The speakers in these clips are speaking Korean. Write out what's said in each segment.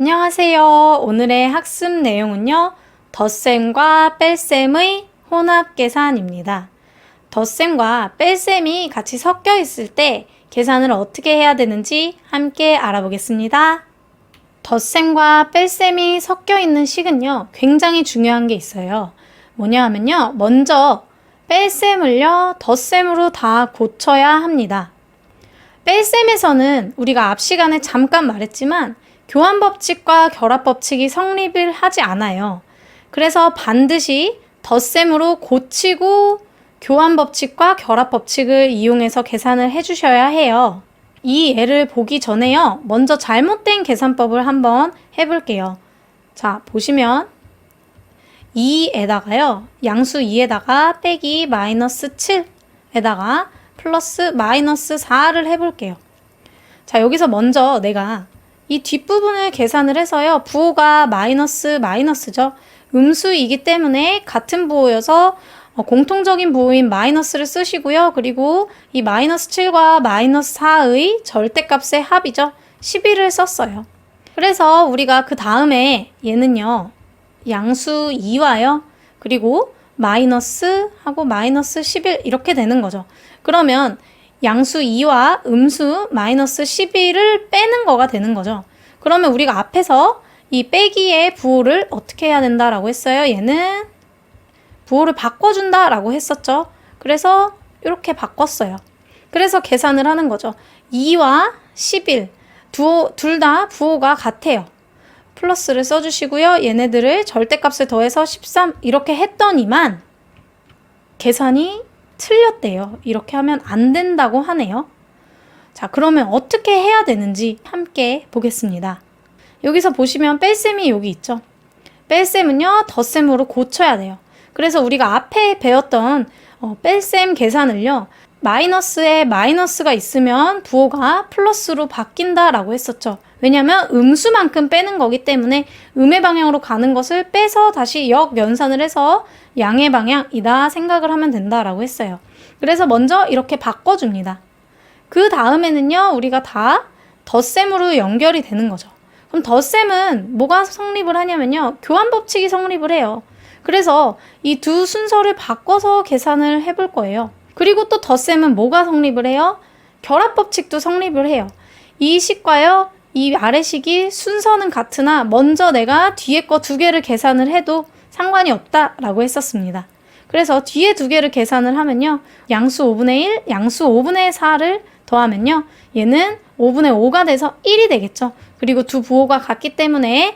안녕하세요. 오늘의 학습 내용은요. 덧셈과 뺄셈의 혼합 계산입니다. 덧셈과 뺄셈이 같이 섞여 있을 때 계산을 어떻게 해야 되는지 함께 알아보겠습니다. 덧셈과 뺄셈이 섞여 있는 식은요. 굉장히 중요한 게 있어요. 뭐냐 하면요. 먼저 뺄셈을요. 덧셈으로 다 고쳐야 합니다. 뺄셈에서는 우리가 앞 시간에 잠깐 말했지만 교환법칙과 결합법칙이 성립을 하지 않아요. 그래서 반드시 덧셈으로 고치고 교환법칙과 결합법칙을 이용해서 계산을 해주셔야 해요. 이 예를 보기 전에요. 먼저 잘못된 계산법을 한번 해볼게요. 자, 보시면 2에다가요. 양수 2에다가 빼기 마이너스 7에다가 플러스 마이너스 4를 해볼게요. 자, 여기서 먼저 내가 이 뒷부분을 계산을 해서요. 부호가 마이너스죠. 음수이기 때문에 같은 부호여서 공통적인 부호인 마이너스를 쓰시고요. 그리고 이 마이너스 7과 마이너스 4의 절대값의 합이죠. 11을 썼어요. 그래서 우리가 그 다음에 얘는요. 양수 2와요. 그리고 마이너스 하고 마이너스 11 이렇게 되는 거죠. 그러면 양수 2와 음수 마이너스 11을 빼는 거가 되는 거죠. 그러면 우리가 앞에서 이 빼기의 부호를 어떻게 해야 된다라고 했어요? 얘는 부호를 바꿔준다라고 했었죠. 그래서 이렇게 바꿨어요. 그래서 계산을 하는 거죠. 2와 11 둘 다 부호가 같아요. 플러스를 써주시고요. 얘네들을 절대값을 더해서 13 이렇게 했더니만 계산이 틀렸대요. 이렇게 하면 안 된다고 하네요. 자, 그러면 어떻게 해야 되는지 함께 보겠습니다. 여기서 보시면 뺄셈이 여기 있죠. 뺄셈은요, 덧셈으로 고쳐야 돼요. 그래서 우리가 앞에 배웠던 뺄셈 계산을요, 마이너스에 마이너스가 있으면 부호가 플러스로 바뀐다라고 했었죠. 왜냐면 음수만큼 빼는 거기 때문에 음의 방향으로 가는 것을 빼서 다시 역연산을 해서 양의 방향이다 생각을 하면 된다라고 했어요. 그래서 먼저 이렇게 바꿔줍니다. 그 다음에는요, 우리가 다 덧셈으로 연결이 되는 거죠. 그럼 덧셈은 뭐가 성립을 하냐면요, 교환법칙이 성립을 해요. 그래서 이 두 순서를 바꿔서 계산을 해볼 거예요. 그리고 또 덧셈은 뭐가 성립을 해요? 결합법칙도 성립을 해요. 이 식과요, 이 아래 식이 순서는 같으나 먼저 내가 뒤에 거 두 개를 계산을 해도 상관이 없다라고 했었습니다. 그래서 뒤에 두 개를 계산을 하면요. 양수 5분의 1, 양수 5분의 4를 더하면요. 얘는 5분의 5가 돼서 1이 되겠죠. 그리고 두 부호가 같기 때문에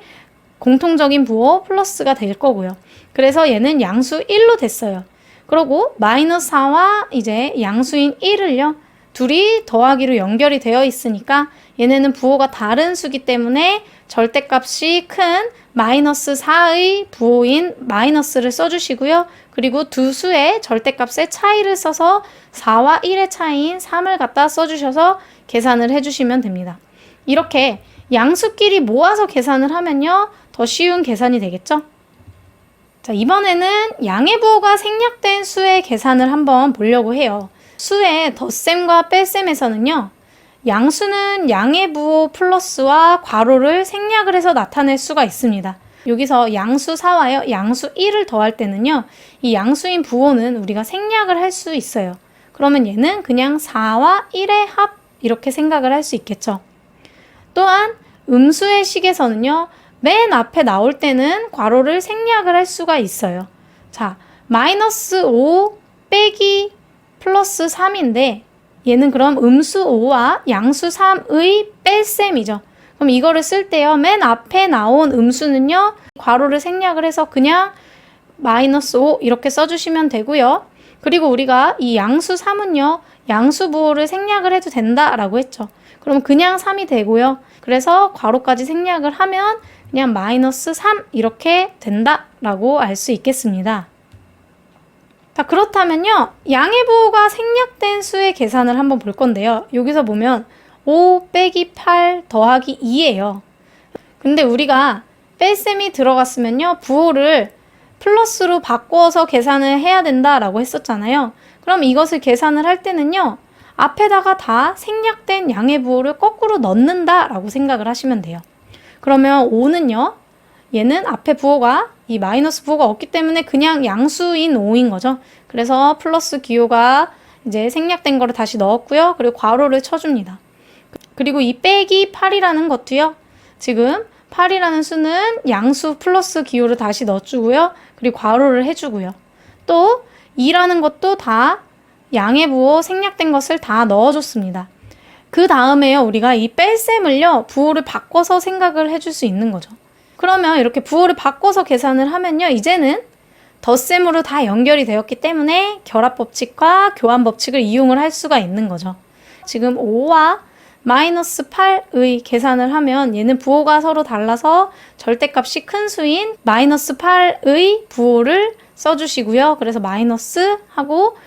공통적인 부호 플러스가 될 거고요. 그래서 얘는 양수 1로 됐어요. 그리고 마이너스 4와 이제 양수인 1을요. 둘이 더하기로 연결이 되어 있으니까 얘네는 부호가 다른 수기 때문에 절대값이 큰 마이너스 4의 부호인 마이너스를 써주시고요. 그리고 두 수의 절대값의 차이를 써서 4와 1의 차이인 3을 갖다 써주셔서 계산을 해주시면 됩니다. 이렇게 양수끼리 모아서 계산을 하면요. 더 쉬운 계산이 되겠죠? 자, 이번에는 양의 부호가 생략된 수의 계산을 한번 보려고 해요. 수의 덧셈과 뺄셈에서는요. 양수는 양의 부호 플러스와 괄호를 생략을 해서 나타낼 수가 있습니다. 여기서 양수 4와요. 양수 1을 더할 때는요. 이 양수인 부호는 우리가 생략을 할 수 있어요. 그러면 얘는 그냥 4와 1의 합 이렇게 생각을 할 수 있겠죠. 또한 음수의 식에서는요. 맨 앞에 나올 때는 괄호를 생략을 할 수가 있어요. 자, 마이너스 5 빼기 플러스 3인데 얘는 그럼 음수 5와 양수 3의 뺄셈이죠. 그럼 이거를 쓸 때요. 맨 앞에 나온 음수는요. 괄호를 생략을 해서 그냥 마이너스 5 이렇게 써주시면 되고요. 그리고 우리가 이 양수 3은요. 양수 부호를 생략을 해도 된다라고 했죠. 그럼 그냥 3이 되고요. 그래서 괄호까지 생략을 하면 그냥 마이너스 3 이렇게 된다라고 알 수 있겠습니다. 자, 그렇다면요. 양의 부호가 생략된 수의 계산을 한번 볼 건데요. 여기서 보면 5 빼기 8 더하기 2예요. 근데 우리가 뺄셈이 들어갔으면요. 부호를 플러스로 바꿔서 계산을 해야 된다라고 했었잖아요. 그럼 이것을 계산을 할 때는요. 앞에다가 다 생략된 양의 부호를 거꾸로 넣는다라고 생각을 하시면 돼요. 그러면 5는요. 얘는 앞에 부호가 이 마이너스 부호가 없기 때문에 그냥 양수인 5인 거죠. 그래서 플러스 기호가 이제 생략된 거를 다시 넣었고요. 그리고 괄호를 쳐줍니다. 그리고 이 빼기 8이라는 것도요. 지금 8이라는 수는 양수 플러스 기호를 다시 넣어주고요. 그리고 괄호를 해주고요. 또 2라는 것도 다 양의 부호 생략된 것을 다 넣어줬습니다. 그 다음에요. 우리가 이 뺄셈을요. 부호를 바꿔서 생각을 해줄 수 있는 거죠. 그러면 이렇게 부호를 바꿔서 계산을 하면요. 이제는 덧셈으로 다 연결이 되었기 때문에 결합법칙과 교환법칙을 이용을 할 수가 있는 거죠. 지금 5와 마이너스 8의 계산을 하면 얘는 부호가 서로 달라서 절대값이 큰 수인 마이너스 8의 부호를 써주시고요. 그래서 마이너스 하고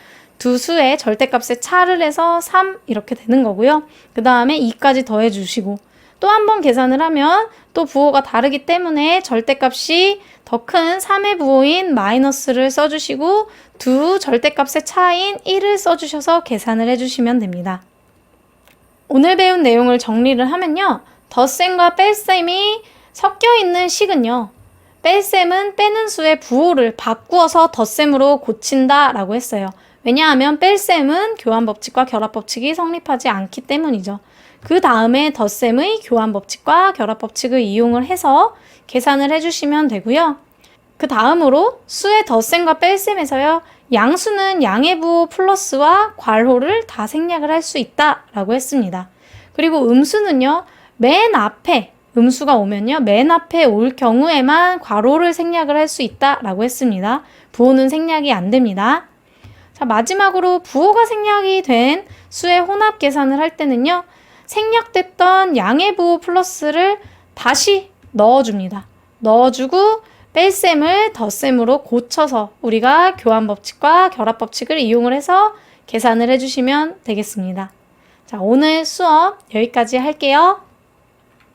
두 수의 절대값의 차를 해서 3 이렇게 되는 거고요. 그 다음에 2까지 더해주시고 또 한 번 계산을 하면 또 부호가 다르기 때문에 절대값이 더 큰 3의 부호인 마이너스를 써주시고 두 절대값의 차인 1을 써주셔서 계산을 해주시면 됩니다. 오늘 배운 내용을 정리를 하면요. 덧셈과 뺄셈이 섞여 있는 식은요. 뺄셈은 빼는 수의 부호를 바꾸어서 덧셈으로 고친다 라고 했어요. 왜냐하면 뺄셈은 교환법칙과 결합법칙이 성립하지 않기 때문이죠. 그 다음에 덧셈의 교환법칙과 결합법칙을 이용을 해서 계산을 해주시면 되고요. 그 다음으로 수의 덧셈과 뺄셈에서요. 양수는 양의 부호 플러스와 괄호를 다 생략을 할 수 있다라고 했습니다. 그리고 음수는요. 맨 앞에 음수가 오면요. 맨 앞에 올 경우에만 괄호를 생략을 할 수 있다라고 했습니다. 부호는 생략이 안 됩니다. 자, 마지막으로 부호가 생략이 된 수의 혼합 계산을 할 때는요. 생략됐던 양의 부호 플러스를 다시 넣어줍니다. 넣어주고 뺄셈을 덧셈으로 고쳐서 우리가 교환법칙과 결합법칙을 이용을 해서 계산을 해주시면 되겠습니다. 자, 오늘 수업 여기까지 할게요.